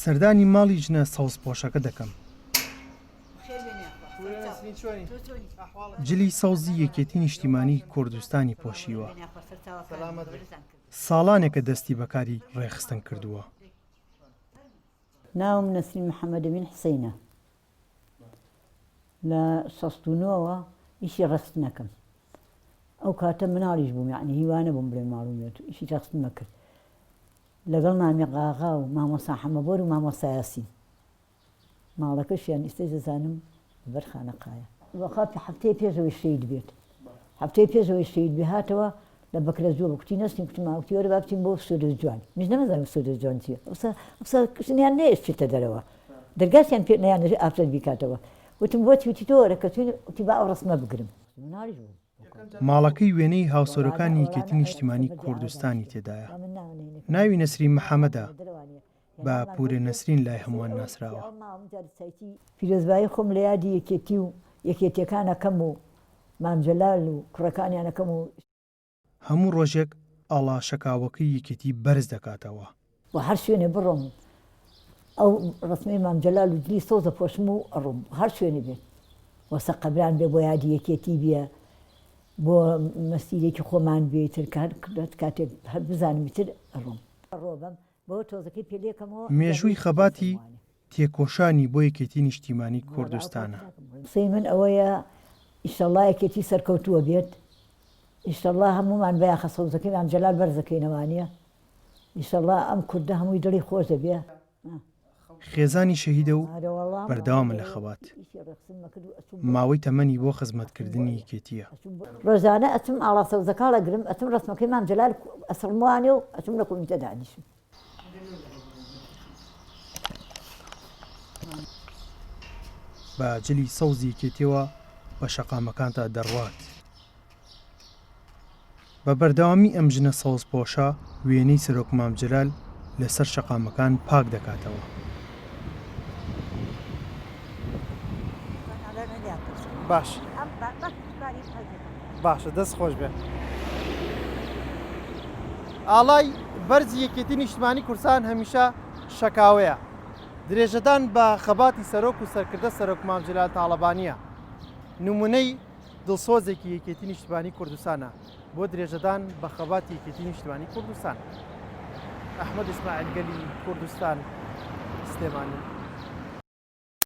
سەردانی ماڵی ژنە سەوزپۆشەکە دەکەم. جلی سەوزی یەکێتی نیشتیمانی کوردستانی پۆشیوە. ساڵانێکە دەستی بەکاری ڕێخستن کردووە. ناوم نەسرین محەممەد ئەمین حسینە. لە 69ەوە ئیشی ڕەخست نەکەم. ئەو کاتە مناڵیش بووم، یعنی هیوانە بووم بڵێ ماڵومێت و ئیشی ڕەخست مەکرد. لەگەڵ مامی قاغا و مامۆستا حەمەبۆر و مامۆستا یاسین. ماڵەکەشیان ئێستای دەزانم بەر خانەقایە. وەخاتی هەفتەیە پێشەوەی شەید بێت. هەفتەی پێشەوەی شەید بێ هاتەوە لە بەکرەجۆ بە کوتی نەستیم کوتم ئاوتی وەرە با بچین بۆ سوودە جوان. میش نەمەزانم سوودە جوان چییە. ئەوسا کشتیان نەیەشتێتە دەرەوە. دەرگاسیان پێ نەیانەژێ ئافرەت بیکاتەوە. وتم بۆچی وتی تۆ وەرە کە توی با ئەو ڕەسمە بگرم. مناڵیش بووم. ماڵەکەی وێنەی هاوسەرەکانی یەکێتی نیشتیمانی کوردستانی تێدایە. ناوی نەسرین محەممەدە بە پورە نەسرین لای هەمووان ناسراوە. پیرۆزبایی خۆم لە یادی یەکێتی و یەکێتیەکانەکەم و مامجەلال و کوڕەکانیانەکەم و هەموو ڕۆژێک ئاڵا شەکاوەکەی یەکێتی بەرز دەکاتەوە. و هەر شوێنێ بڕۆم ئەو ڕسمەی مامجەلال و جلی سۆزە پۆشم و ئەڕۆم هەر شوێنێ بێت. وەسە قەبران بێ بۆ یادی یەکێتی بێ، بۆ مەسیرێکی خۆمان بێتتر کاتێک هەر بزانم تر ئەڕۆم ڕۆبم بۆ تۆزەکەی پێلێکەمەوە. مێژووی خەباتی تێکۆشانی بۆ یەکێتی نیشتیمانی کوردستانە. قسەی من ئەوەیە ئیشەڵڵا یەکێتی سەرکەوتووە بێت، ئیشەڵڵا هەمومان بە یاخە سەوزەکەی مامجەلال بەرزەکەینەوانە، ئیشەڵڵا ئەم کوردە هەمووی دڵی خۆش دەبێ. خێزانی شەهیدە و بەردەوامە لە خەبات. ماوەی تەمەنی بۆ خزمەتکردنی یەکێتیە. ڕۆژانە ئەچم ئاڵا سەوزەکە لەگرم ئەچم ڕسمەکەی مامجەلال ئەسڵموانێ و ئەچم لە کۆمیتە دانیشم. بە جلی سەوزی یەکێتیەوە بە شەقامەکانتا دەڕوات. بە بەردەوامی ئەم ژنە سەوزپۆشە وێنەی سەرۆک مامجەلال لەسەر شەقامەکان پاک دەکاتەوە. باشە دەست خۆش بێ. ئاڵای بەرزی یەکێتی نیشتیمانی کوردستان هەمیشە شەکاوەیە. درێژەدان بە خەباتی سەرۆک و سەرکردە سەرۆک مامجەلال تاڵەبانیە. نمونەی دڵسۆزێکی یەکێتی نیشتیمانی کوردستانە بۆ درێژەدان بە خەباتی یەکێتی نیشتیمانی کوردستان. ئەحمەد ئیسماعیل گەلی کوردستان سلێمانی.